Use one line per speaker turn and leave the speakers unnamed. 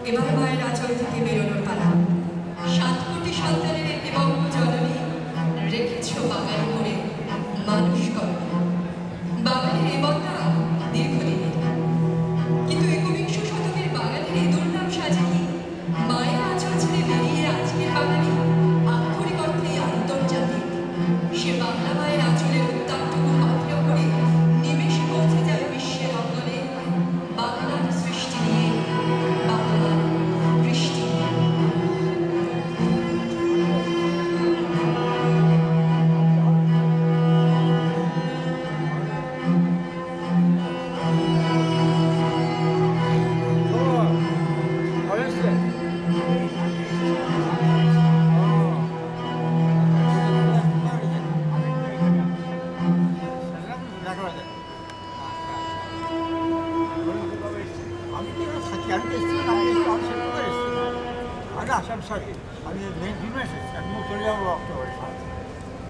এবার মায়ের আঁচল থেকে বেরোনোর পালা। 7 কোটি সন্তানের দিবঙ্গ জননী রেখেছ বাঙালি করে মানুষ করো। বাঙালির এ বন্যা দীর্ঘদিনের, কিন্তু একবিংশ শতকের বাঙালির এই দুর্নাম সাজে কি মায়ের আঁচল ছেড়ে বেরিয়ে আজকের বাঙালি আক্ষরিক অর্থেই আন্তর্জাতিক। সে বাংলা মায়ের আঁচলের উত্তাপটুকু পাথেয় করে নিমেষে পৌঁছে যাবে বিশ্বের অঙ্গনে বাংলার সৃষ্টি নিয়ে, বাংলার বৃষ্টি নিয়ে।
I'm sorry. I mean, the university, and more to